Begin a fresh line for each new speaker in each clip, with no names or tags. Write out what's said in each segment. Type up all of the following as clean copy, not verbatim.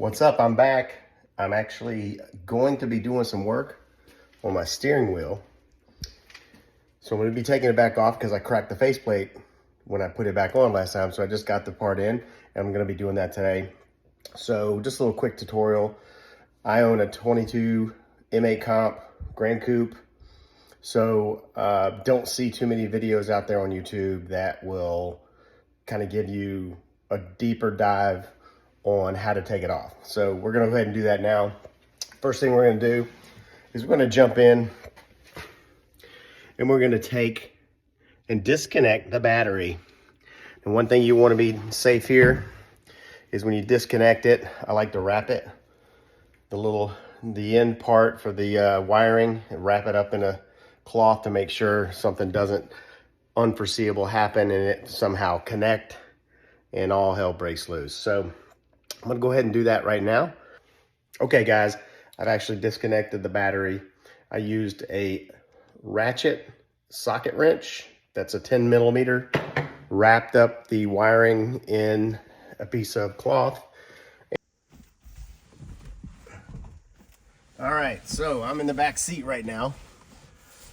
What's up? I'm back. I'm actually going to be doing some work on my steering wheel. So I'm going to be taking it back off because I cracked the faceplate when I put it back on last time. So I just got the part in and I'm going to be doing that today. So just a little quick tutorial. I own a 22 M8 Comp Grand Coupe. So don't see too many videos out there on YouTube that will kind of give you a deeper dive on how to take it off. So we're gonna go ahead and do that now. First thing we're gonna do is we're gonna jump in and we're gonna take and disconnect the battery. And one thing you wanna be safe here is when you disconnect it, I like to wrap it, the end part for the wiring, and wrap it up in a cloth to make sure something doesn't unforeseeable happen and it somehow connect and all hell breaks loose. So I'm gonna go ahead and do that right now. Okay guys, I've actually disconnected the battery. I used a ratchet socket wrench that's a 10 millimeter, wrapped up the wiring in a piece of cloth. All right, so I'm in the back seat right now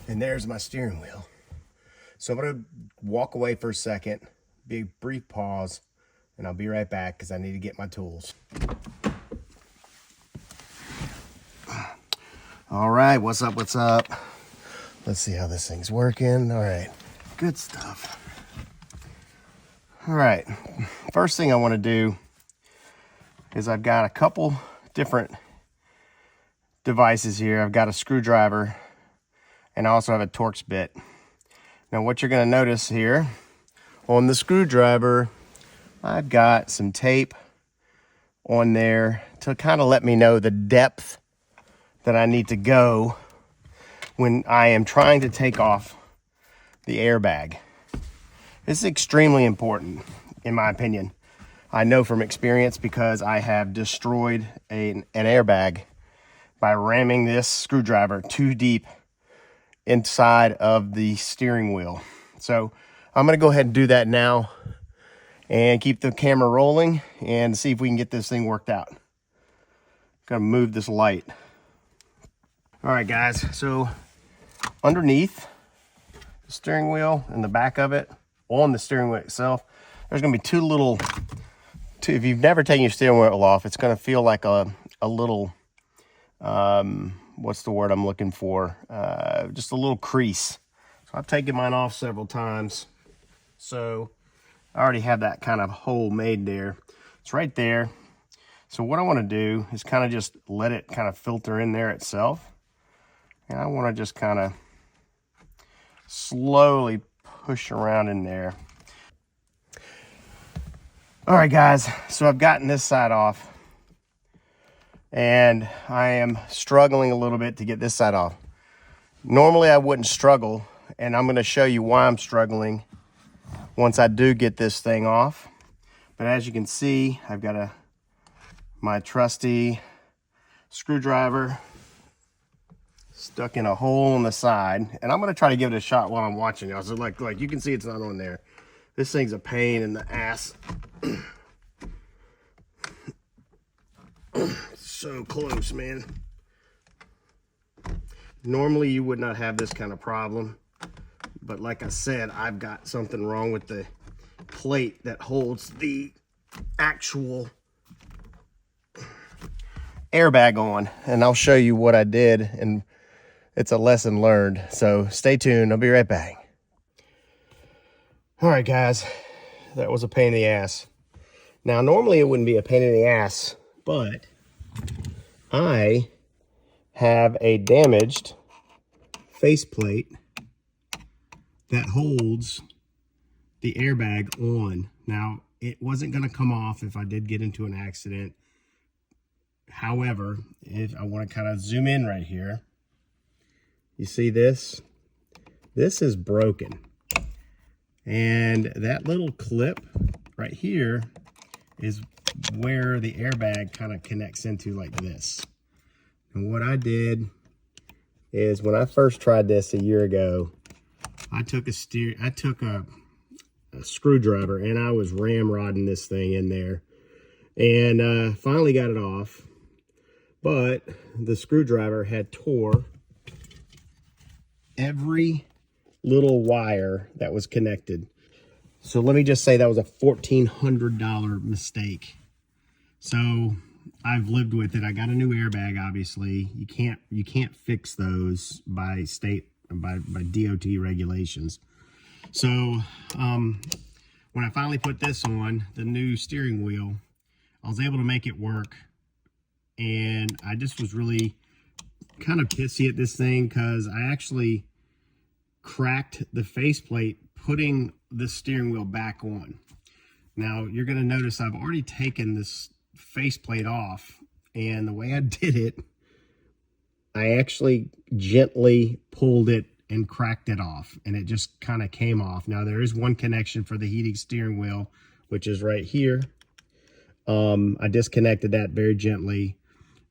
and there's my steering wheel. So I'm gonna walk away for a second, be a brief pause, and I'll be right back because I need to get my tools. All right, what's up, what's up? Let's see how this thing's working. All right, good stuff. All right, first thing I wanna do is I've got a couple different devices here. I've got a screwdriver and I also have a Torx bit. Now what you're gonna notice here on the screwdriver, I've got some tape on there to kind of let me know the depth that I need to go when I am trying to take off the airbag. This is extremely important, in my opinion. I know from experience because I have destroyed an airbag by ramming this screwdriver too deep inside of the steering wheel. So I'm gonna go ahead and do that now and keep the camera rolling and see if we can get this thing worked out. Gonna move this light. All right guys, so underneath the steering wheel and the back of it, on the steering wheel itself, there's gonna be two, if you've never taken your steering wheel off, it's gonna feel like a little, what's the word I'm looking for? Just a little crease. So I've taken mine off several times. So I already have that kind of hole made there. It's right there. So what I want to do is kind of just let it kind of filter in there itself. And I want to just kind of slowly push around in there. All right, guys. So I've gotten this side off. And I am struggling a little bit to get this side off. Normally I wouldn't struggle, and I'm going to show you why I'm struggling once I do get this thing off. But as you can see, I've got my trusty screwdriver stuck in a hole in the side, and I'm going to try to give it a shot while I'm watching y'all. So like you can see it's not on there. This thing's a pain in the ass. So close, man. Normally you would not have this kind of problem, but like I said, I've got something wrong with the plate that holds the actual airbag on, and I'll show you what I did, and it's a lesson learned. So stay tuned, I'll be right back. All right guys, that was a pain in the ass. Now normally it wouldn't be a pain in the ass, but I have a damaged faceplate that holds the airbag on. Now, it wasn't going to come off if I did get into an accident. However, if I want to kind of zoom in right here, you see this? This is broken. And that little clip right here is where the airbag kind of connects into like this. And what I did is when I first tried this a year ago, I took a screwdriver and I was ramrodding this thing in there and finally got it off. But the screwdriver had tore every little wire that was connected. So let me just say that was a $1,400 mistake. So I've lived with it. I got a new airbag, obviously. You can't fix those by DOT regulations. So when I finally put this on, the new steering wheel, I was able to make it work. And I just was really kind of pissy at this thing because I actually cracked the faceplate putting the steering wheel back on. Now you're going to notice I've already taken this faceplate off, and the way I did it, I actually gently pulled it and cracked it off, and it just kind of came off. Now there is one connection for the heated steering wheel, which is right here. I disconnected that very gently.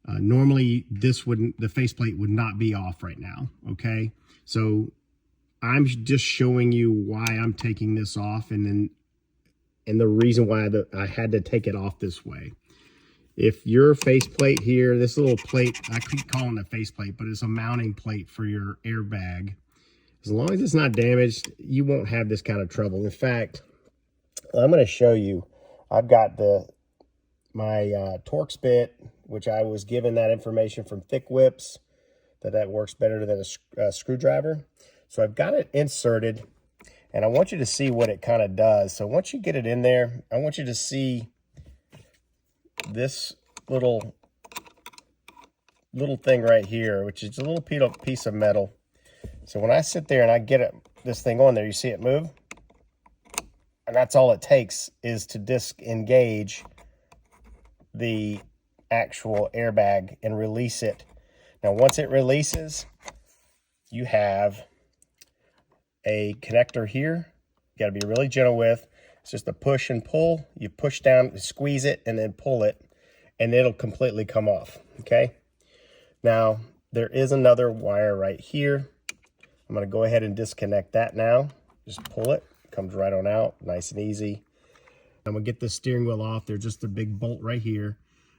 Normally the faceplate would not be off right now. Okay. So I'm just showing you why I'm taking this off, and the reason why I had to take it off this way. If your faceplate here, this little plate, I keep calling it a faceplate, but it's a mounting plate for your airbag. As long as it's not damaged, you won't have this kind of trouble. In fact, I'm going to show you. I've got my Torx bit, which I was given that information from Thick Whips, that works better than a screwdriver. So I've got it inserted, and I want you to see what it kind of does. So once you get it in there, I want you to see this little thing right here, which is a little piece of metal. So when I sit there and I get this thing on there, you see it move? And that's all it takes is to disengage the actual airbag and release it. Now, once it releases, you have a connector here. You got to be really gentle with. It's just a push and pull. You push down, squeeze it, and then pull it, and it'll completely come off. Okay. Now, there is another wire right here. I'm going to go ahead and disconnect that now. Just pull it. Comes right on out. Nice and easy. I'm going to get the steering wheel off. There's just a big bolt right here.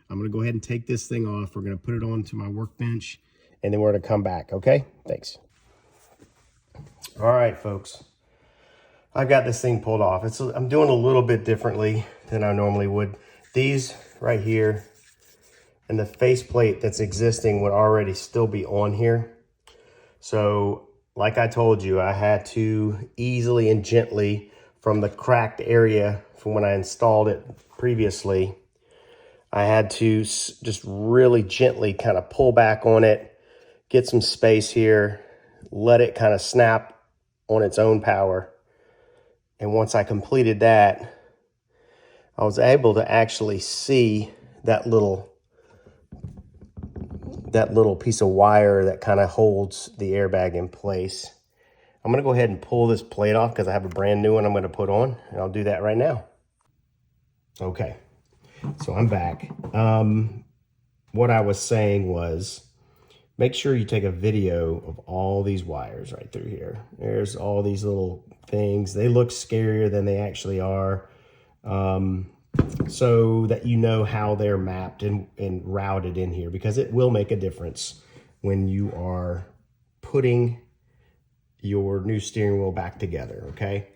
I'm going to go ahead and take this thing off. We're going to put it onto my workbench, and then we're going to come back. Okay? Thanks. All right, folks. I've got this thing pulled off. I'm doing a little bit differently than I normally would. These right here and the faceplate that's existing would already still be on here. So like I told you, I had to easily and gently from the cracked area from when I installed it previously, I had to just really gently kind of pull back on it, get some space here, let it kind of snap on its own power. And once I completed that, I was able to actually see that little piece of wire that kind of holds the airbag in place. I'm going to go ahead and pull this plate off because I have a brand new one I'm going to put on, and I'll do that right now. Okay, so I'm back. What I was saying was, make sure you take a video of all these wires right through here. There's all these little things. They look scarier than they actually are, so that you know how they're mapped and routed in here, because it will make a difference when you are putting your new steering wheel back together. Okay,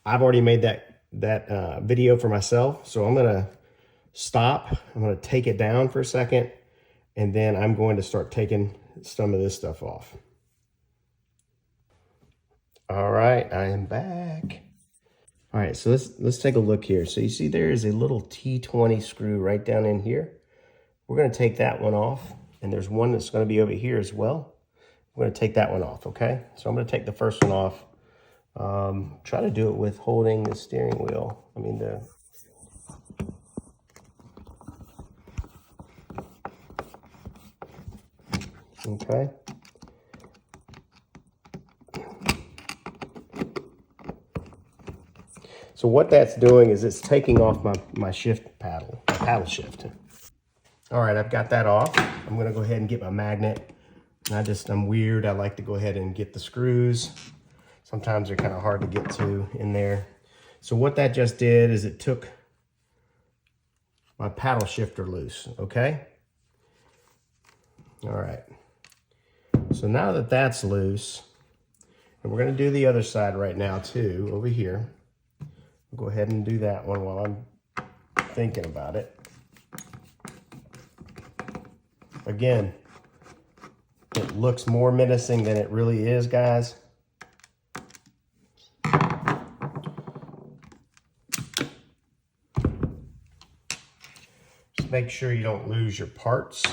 I've already made that video for myself, so I'm gonna stop. I'm gonna take it down for a second, and then I'm going to start taking some of this stuff off. All right, I am back. All right, so let's take a look here. So you see there is a little T20 screw right down in here. We're gonna take that one off, and there's one that's gonna be over here as well. We're gonna take that one off, okay? So I'm gonna take the first one off. Try to do it with holding the steering wheel. Okay. So what that's doing is it's taking off my shift paddle shift. All right, I've got that off. I'm gonna go ahead and get my magnet. I'm weird, I like to go ahead and get the screws. Sometimes they're kind of hard to get to in there. So what that just did is it took my paddle shifter loose, okay? All right. So now that that's loose, and we're gonna do the other side right now too, over here. We'll go ahead and do that one while I'm thinking about it. Again, it looks more menacing than it really is, guys. Just make sure you don't lose your parts.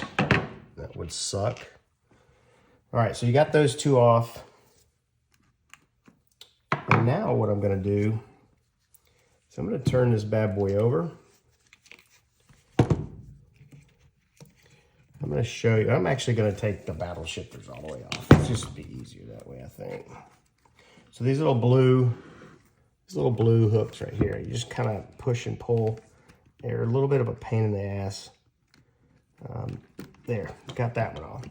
That would suck. All right, so you got those two off. And now what I'm gonna do is I'm gonna turn this bad boy over. I'm going to show you. I'm actually going to take the paddle shifters all the way off. It's just be easier that way, I think. So these little blue hooks right here, you just kind of push and pull. They're a little bit of a pain in the ass. There, got that one off.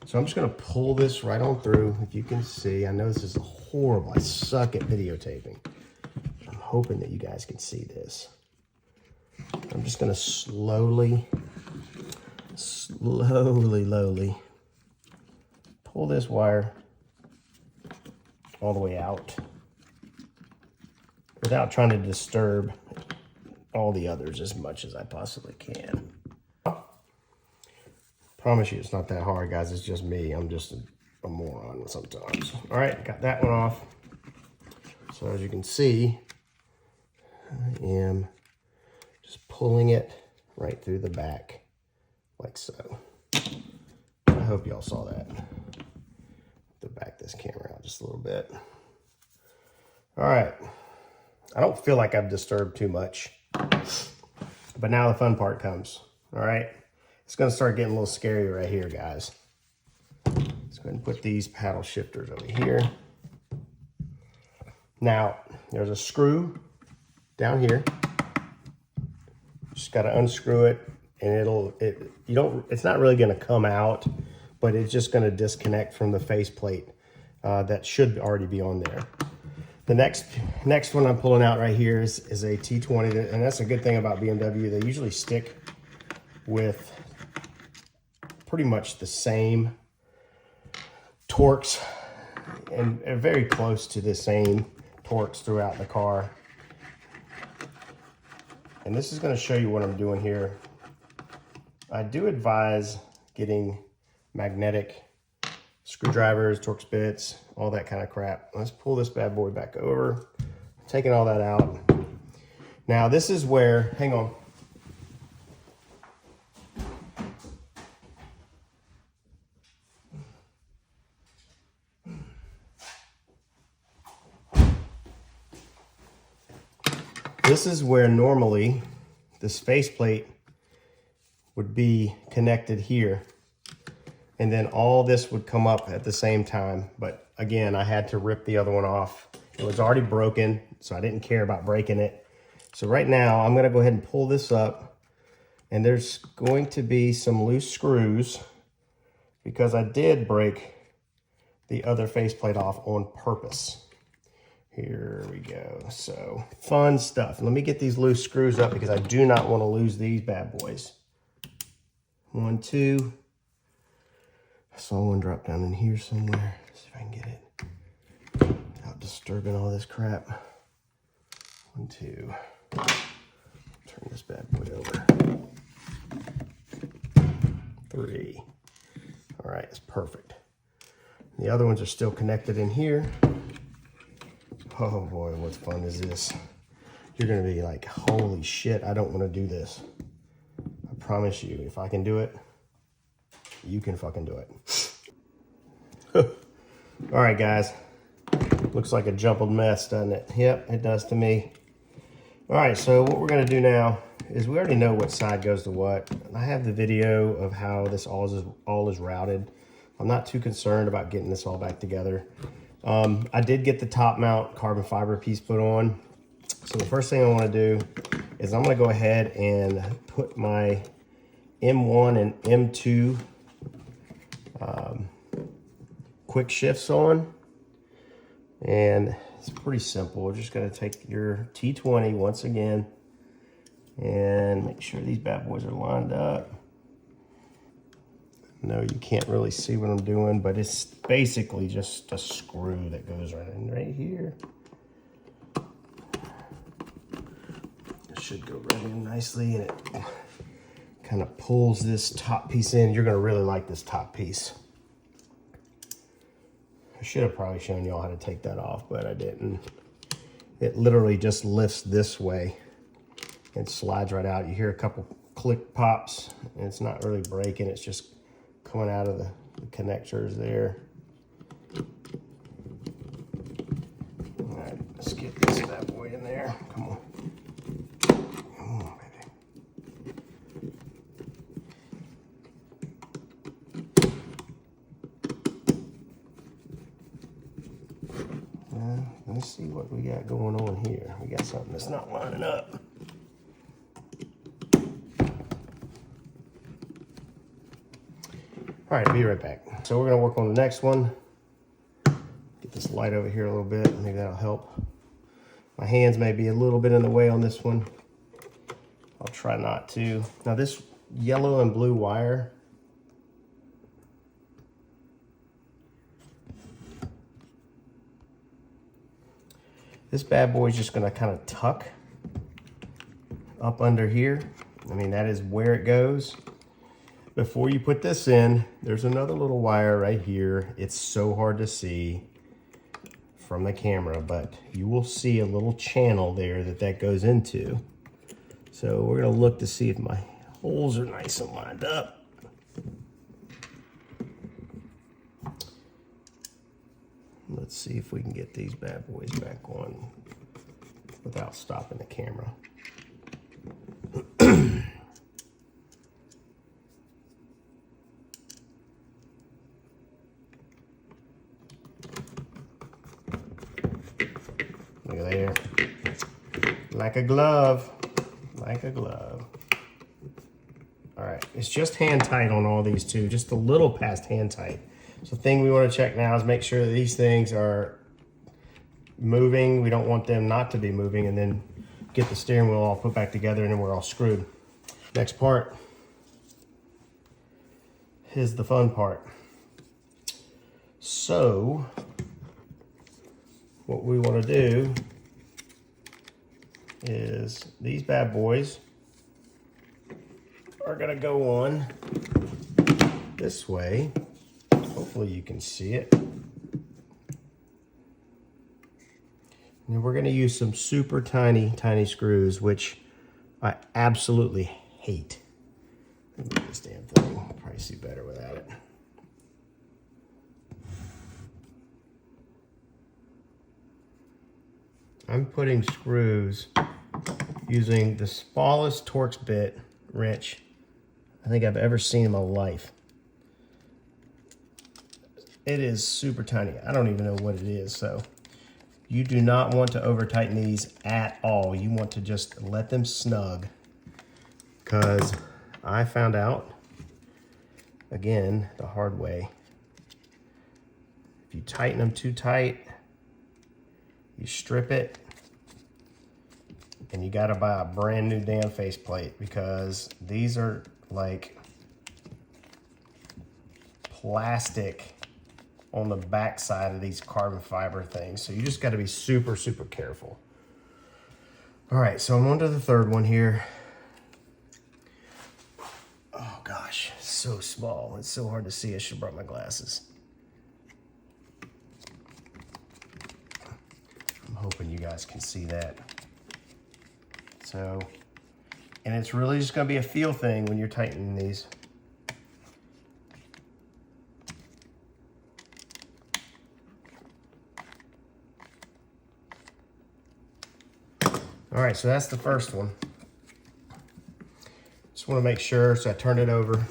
So I'm just going to pull this right on through. If you can see, I know this is horrible. I suck at videotaping. I'm hoping that you guys can see this. I'm just going to slowly pull this wire all the way out without trying to disturb all the others as much as I possibly can. Promise you it's not that hard, guys. It's just me. I'm just a moron sometimes. All right, got that one off. So as you can see, I am just pulling it right through the back. Like so. I hope y'all saw that. To back this camera out just a little bit. All right. I don't feel like I've disturbed too much, but now the fun part comes. All right. It's going to start getting a little scary right here, guys. Let's go ahead and put these paddle shifters over here. Now, there's a screw down here. Just got to unscrew it. And it's not really going to come out, but it's just going to disconnect from the faceplate that should already be on there. The next one I'm pulling out right here is a T20, and that's a good thing about BMW. They usually stick with pretty much the same torques and very close to the same torques throughout the car. And this is going to show you what I'm doing here. I do advise getting magnetic screwdrivers, Torx bits, all that kind of crap. Let's pull this bad boy back over. Taking all that out. Now this is where, hang on. This is where normally this faceplate would be connected here, and then all this would come up at the same time. But again, I had to rip the other one off. It was already broken, so I didn't care about breaking it. So right now I'm going to go ahead and pull this up, and there's going to be some loose screws because I did break the other faceplate off on purpose. Here we go. So fun stuff. Let me get these loose screws up because I do not want to lose these bad boys. 1, 2. I saw one drop down in here somewhere. Let's see if I can get it without disturbing all this crap. 1, 2. Turn this bad boy over. 3. All right, it's perfect. The other ones are still connected in here. Oh boy, what fun is this? You're gonna be like, holy shit, I don't wanna do this. I promise you, if I can do it, you can fucking do it. All right, guys. Looks like a jumbled mess, doesn't it? Yep, it does to me. All right, so what we're gonna do now is we already know what side goes to what. I have the video of how this all is routed. I'm not too concerned about getting this all back together. I did get the top mount carbon fiber piece put on. So the first thing I want to do is I'm going to go ahead and put my M1 and M2 quick shifts on. And it's pretty simple. We're just going to take your T20 once again, And make sure these bad boys are lined up. No, you can't really see what I'm doing, but it's basically just a screw that goes right here. It should go right in nicely, and it kind of pulls this top piece in. You're gonna really like this top piece. I should have probably shown y'all how to take that off, but I didn't. It literally just lifts this way and slides right out. You hear a couple click pops, and it's not really breaking, it's just coming out of the connectors there. All right, let's get this bad boy in there. Come on. Come on, baby. Let's see what we got going on here. We got something that's not lining up. All right, be right back. So we're gonna work on the next one. Get this light over here a little bit. Maybe that'll help. My hands may be a little bit in the way on this one. I'll try not to. Now this yellow and blue wire, this bad boy is just gonna kind of tuck up under here. I mean, that is where it goes. Before you put this in, there's another little wire right here. It's so hard to see from the camera, but you will see a little channel there that goes into. So we're gonna look to see if my holes are nice and lined up. Let's see if we can get these bad boys back on without stopping the camera. Look at there. Like a glove. Like a glove. All right, it's just hand tight on all these two, just a little past hand tight. So the thing we want to check now is make sure that these things are moving. We don't want them not to be moving, and then get the steering wheel all put back together and then we're all screwed. Next part is the fun part. So what we want to do is these bad boys are going to go on this way. Hopefully you can see it. And we're going to use some super tiny screws, which I absolutely hate. Look at this damn thing. I'll probably see better without it. I'm putting screws using the smallest Torx bit wrench I think I've ever seen in my life. It is super tiny. I don't even know what it is. So you do not want to over tighten these at all. You want to just let them snug, because I found out, again, the hard way, if you tighten them too tight, you strip it, and you gotta buy a brand new damn faceplate, because these are like plastic on the back side of these carbon fiber things. So you just gotta be super, super careful. All right, so I'm on to the third one here. Oh gosh, so small. It's so hard to see. I should have brought my glasses. I'm hoping you guys can see that. So, and it's really just gonna be a feel thing when you're tightening these. All right, so that's the first one. Just wanna make sure, so I turned it over.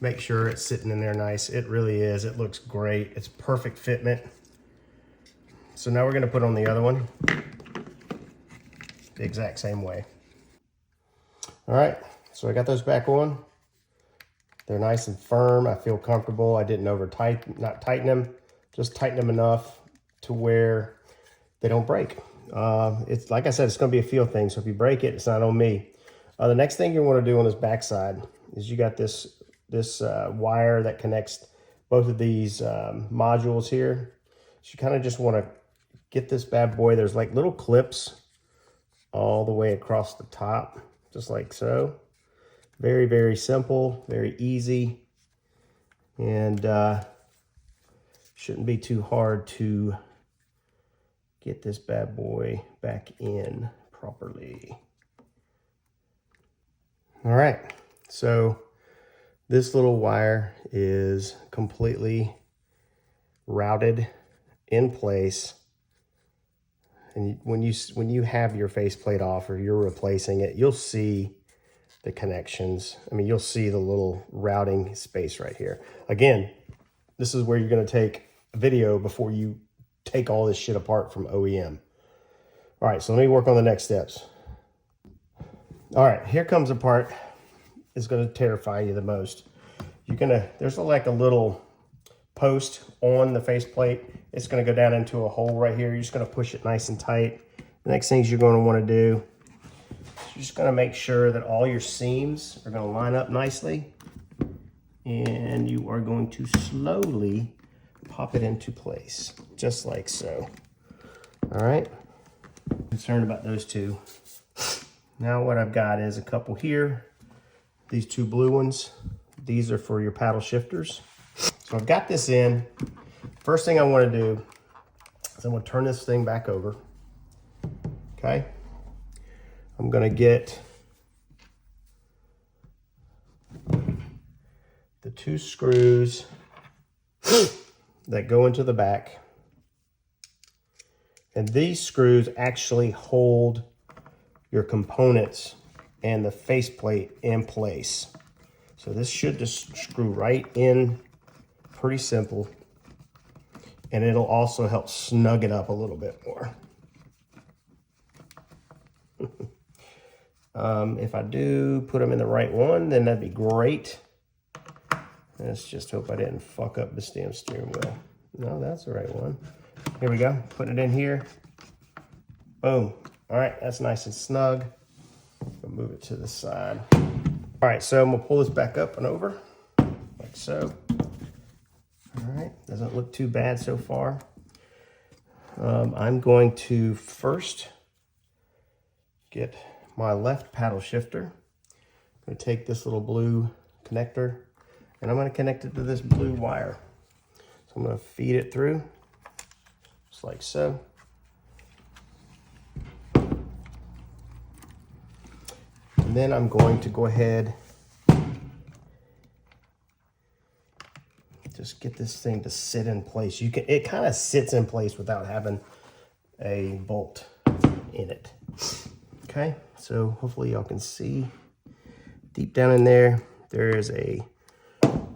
Make sure it's sitting in there nice. It really is, it looks great. It's perfect fitment. So now we're gonna put on the other one the exact same way. All right, so I got those back on. They're nice and firm. I feel comfortable. I didn't not tighten them, just tighten them enough to where they don't break. It's like I said, it's going to be a feel thing. So if you break it, it's not on me. The next thing you want to do on this backside is you got this wire that connects both of these modules here. So you kind of just want to get this bad boy. There's like little clips all the way across the top, just like so. Very, very simple, very easy, and shouldn't be too hard to get this bad boy back in properly. All right, so this little wire is completely routed in place. And when you have your faceplate off or you're replacing it, you'll see the connections. I mean, you'll see the little routing space right here. Again, this is where you're going to take a video before you take all this shit apart from OEM. All right, so let me work on the next steps. All right, here comes the part that's going to terrify you the most. There's like a little post on the faceplate. It's going to go down into a hole right here. You're just going to push it nice and tight. The next things you're going to want to do, you're just going to make sure that all your seams are going to line up nicely. And you are going to slowly pop it into place, just like so. All right. Concerned about those two. Now what I've got is a couple here. These two blue ones. These are for your paddle shifters. So I've got this in. First thing I want to do is I'm going to turn this thing back over. Okay. I'm going to get the two screws that go into the back. And these screws actually hold your components and the faceplate in place. So this should just screw right in, pretty simple. And it'll also help snug it up a little bit more. If I do put them in the right one, then that'd be great. Let's just hope I didn't fuck up this damn steering wheel. No, that's the right one. Here we go, putting it in here. Boom. All right, that's nice and snug. I'll move it to the side. All right, so I'm gonna pull this back up and over, like so. All right, doesn't look too bad so far. I'm going to first get my left paddle shifter. I'm gonna take this little blue connector and I'm gonna connect it to this blue wire. So I'm gonna feed it through, just like so. And then I'm going to go ahead, just get this thing to sit in place. It kind of sits in place without having a bolt in it. Okay, so hopefully y'all can see deep down in there, there is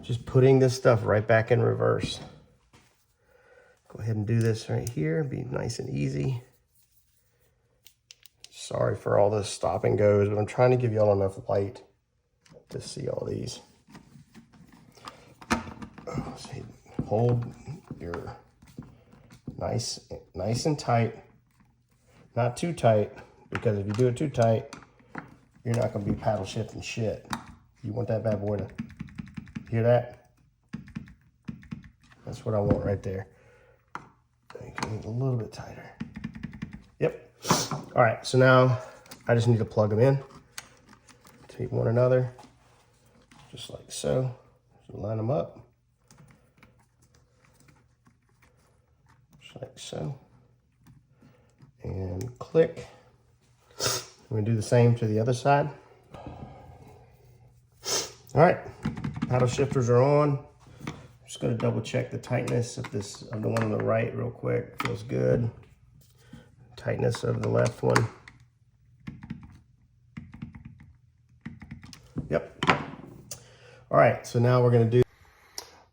just putting this stuff right back in reverse. Go ahead and do this right here, be nice and easy. Sorry for all this stop and goes, but I'm trying to give y'all enough light to see all these. So hold your nice and tight, not too tight, because if you do it too tight, you're not going to be paddle shifting shit. You want that bad boy to hear that? That's what I want right there. Make it a little bit tighter. Yep. All right, so now I just need to plug them in to one another, just like so. So line them up, just like so, and click. I'm gonna do the same to the other side. All right, paddle shifters are on. I'm just gonna double check the tightness of the one on the right real quick. Feels good. Tightness of the left one. Yep. All right, so now we're gonna do.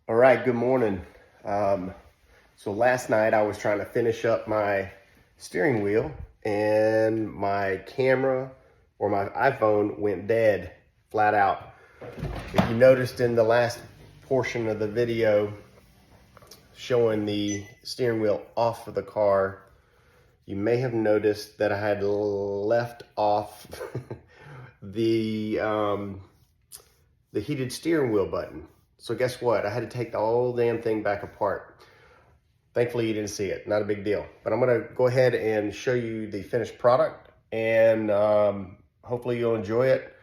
All right, good morning. So last night I was trying to finish up my steering wheel and my camera or my iPhone went dead, flat out. If you noticed in the last portion of the video showing the steering wheel off of the car, you may have noticed that I had left off the heated steering wheel button. So guess what? I had to take the whole damn thing back apart. Thankfully, you didn't see it. Not a big deal. But I'm going to go ahead and show you the finished product, and hopefully you'll enjoy it.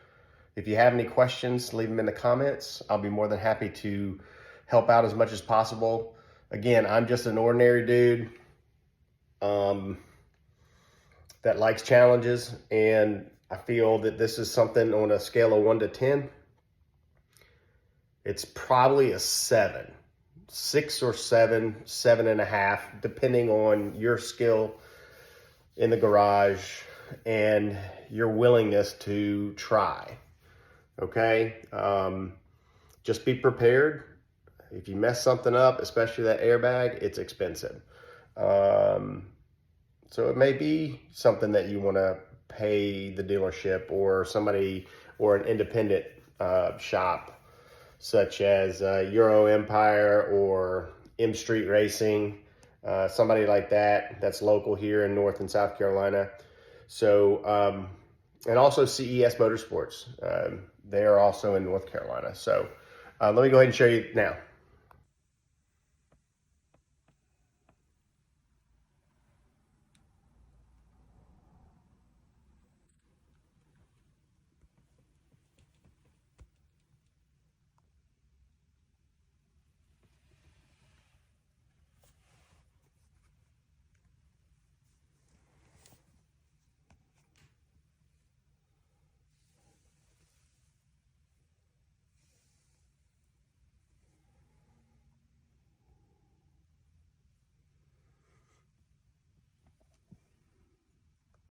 If you have any questions, leave them in the comments. I'll be more than happy to help out as much as possible. Again, I'm just an ordinary dude that likes challenges, and I feel that this is something on a scale of 1 to 10. It's probably a 7, 6 or 7, 7.5, depending on your skill in the garage and your willingness to try. Okay, just be prepared. If you mess something up, especially that airbag, it's expensive. So it may be something that you want to pay the dealership or somebody or an independent shop, such as Euro Empire or M Street Racing, somebody like that that's local here in North and South Carolina. So, and also CES Motorsports. They are also in North Carolina. So let me go ahead and show you now.